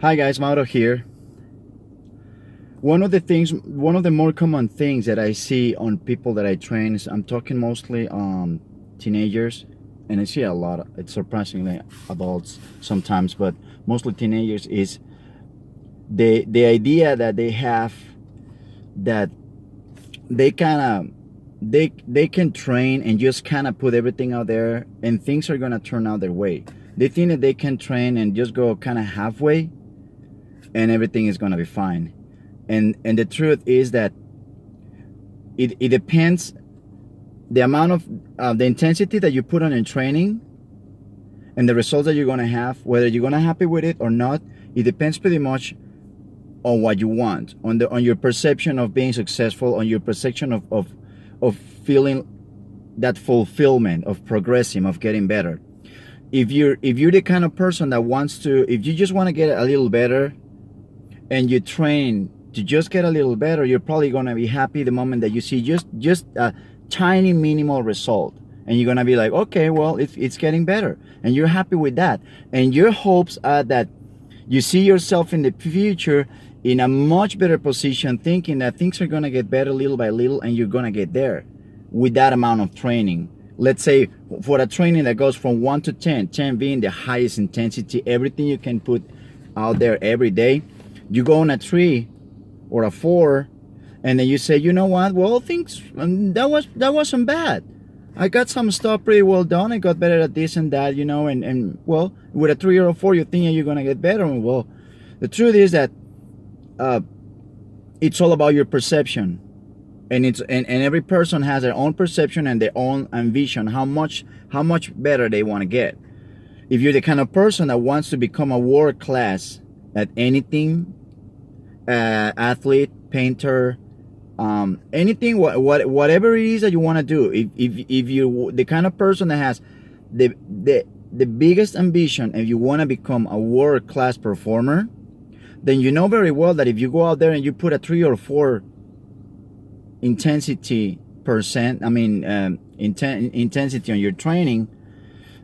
Hi guys, Mauro here. One of the more common things that I see on people that I train is I'm talking mostly teenagers, and I see a lot. It's surprisingly adults sometimes, but mostly teenagers is the idea that they have that they kind of they can train and just kind of put everything out there and things are gonna turn out their way. They think that they can train and just go kind of halfway and everything is gonna be fine. And the truth is that it depends the amount of the intensity that you put on in training and the results that you're gonna have, whether you're gonna happy with it or not. It depends pretty much on what you want, on your perception of being successful, on your perception of feeling that fulfillment of progressing, of getting better. If you're the kind of person that wants to, if you just want to get a little better and you train to just get a little better, you're probably going to be happy the moment that you see just a tiny minimal result, and you're going to be like, okay, well, it's getting better, and you're happy with that, and your hopes are that you see yourself in the future in a much better position, thinking that things are going to get better little by little, and you're going to get there with that amount of training. Let's say for a training that goes from 1 to 10, 10 being the highest intensity, everything you can put out there every day, you go on a 3 or a 4, and then you say, you know what, well, things that wasn't bad. I got some stuff pretty well done. I got better at this and that, and well, with a 3 or a 4, you think you're gonna get better. And well, the truth is that it's all about your perception, and every person has their own perception and their own ambition, how much better they want to get. If you're the kind of person that wants to become a world class at anything, athlete, painter, anything, whatever it is that you want to do, if you're the kind of person that has the biggest ambition and you want to become a world class performer, then you know very well that if you go out there and you put a 3 or 4 intensity intensity on your training,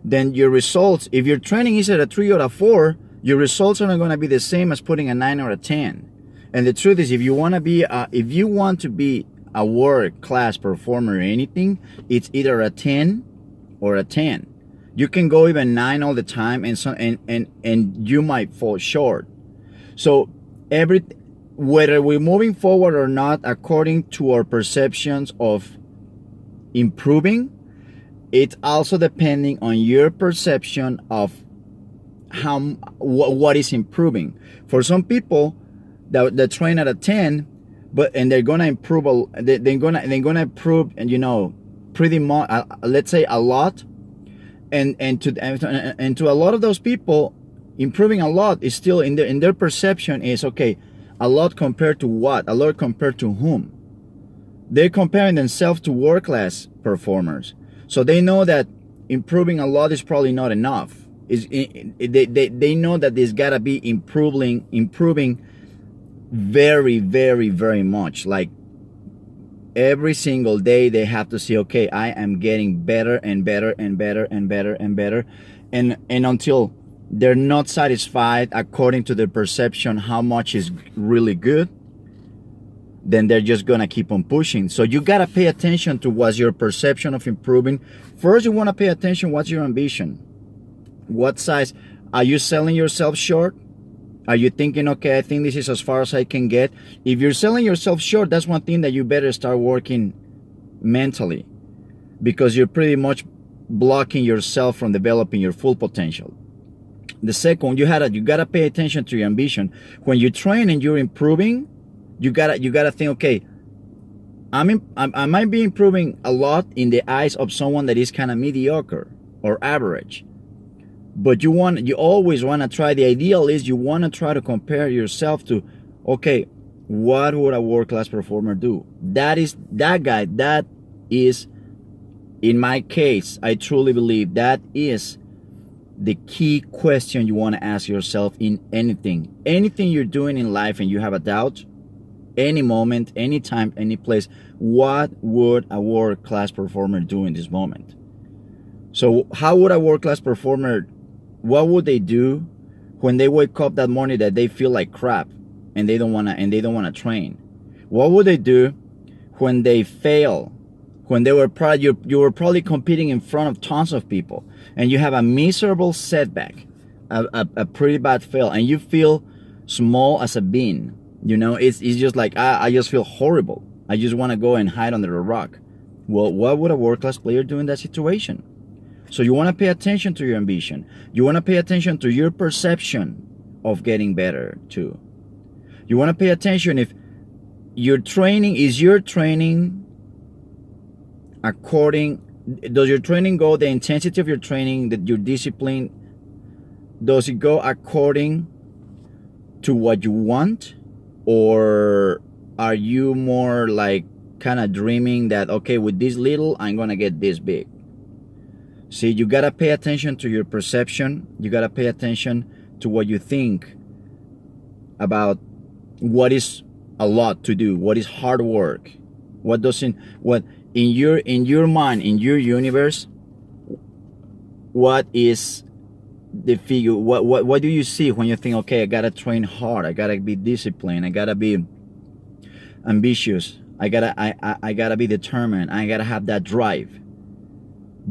then your results, if your training is at a 3 or a 4, your results are not going to be the same as putting a 9 or a 10. And the truth is, if you want to be a world class performer or anything, it's either a 10 or a 10. You can go even 9 all the time, and you might fall short. So whether we're moving forward or not, according to our perceptions of improving, it's also depending on your perception of what is improving. For some people that train at a 10, and they're gonna improve, they're gonna improve, and pretty much, let's say a lot, and to a lot of those people, improving a lot is still in their perception is okay. A lot compared to what? A lot compared to whom? They're comparing themselves to world class performers, so they know that improving a lot is probably not enough. They know that there's gotta be improving very, very, very much. Like every single day they have to say, okay, I am getting better and better and better and better and better, and until they're not satisfied according to their perception how much is really good, then they're just gonna keep on pushing. So you gotta pay attention to what's your perception of improving. First, you want to pay attention what's your ambition. What size are you selling yourself short? Are you thinking, okay, I think this is as far as I can get? If you're selling yourself short, that's one thing that you better start working mentally, because you're pretty much blocking yourself from developing your full potential. The second, you gotta pay attention to your ambition. When you train and you're improving, you gotta think, okay, I might be improving a lot in the eyes of someone that is kind of mediocre or average. But you always want to try. The ideal is you want to try to compare yourself to, okay, what would a world-class performer do? That is, in my case, I truly believe that is the key question you want to ask yourself in anything you're doing in life, and you have a doubt, any moment, any time, any place. What would a world-class performer do in this moment? So how would a world-class performer, what would they do when they wake up that morning that they feel like crap and they don't want to train? What would they do when they fail? When they were you were probably competing in front of tons of people, and you have a miserable setback, a pretty bad fail, and you feel small as a bean. You know, it's just like, I just feel horrible. I just want to go and hide under a rock. Well, what would a world-class player do in that situation? So you want to pay attention to your ambition. You want to pay attention to your perception of getting better too. You want to pay attention if your training according, does your training go, the intensity of your training, that your discipline, does it go according to what you want? Or are you more like kind of dreaming that, okay, with this little, I'm going to get this big? See, you got to pay attention to your perception. You got to pay attention to what you think about what is a lot to do, what is hard work, what in your mind, in your universe, what is the figure, what do you see when you think, okay, I gotta train hard, I gotta be disciplined, I gotta be ambitious, I gotta be determined, I gotta have that drive?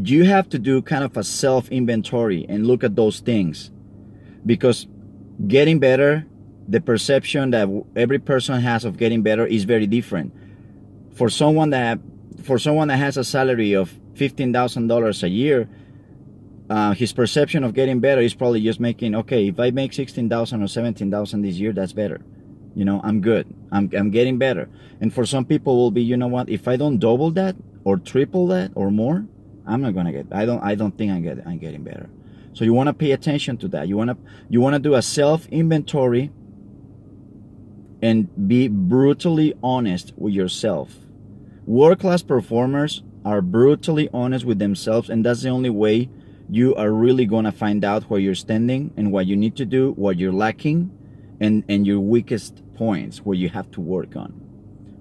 You have to do kind of a self-inventory and look at those things, because getting better, the perception that every person has of getting better is very different. For someone that has a salary of $15,000 a year, his perception of getting better is probably just making, okay, if I make $16,000 or $17,000 this year, that's better. You know, I'm good. I'm getting better. And for some people will be, you know what, if I don't double that or triple that or more, I'm not gonna get. I don't think I'm getting better. So you want to pay attention to that. You want to do a self inventory and be brutally honest with yourself. World-class performers are brutally honest with themselves, and that's the only way you are really going to find out where you're standing and what you need to do, what you're lacking, and your weakest points where you have to work on.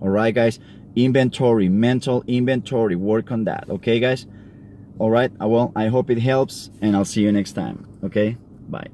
All right, guys? Inventory, mental inventory, work on that. Okay, guys? All right, well, I hope it helps, and I'll see you next time. Okay? Bye.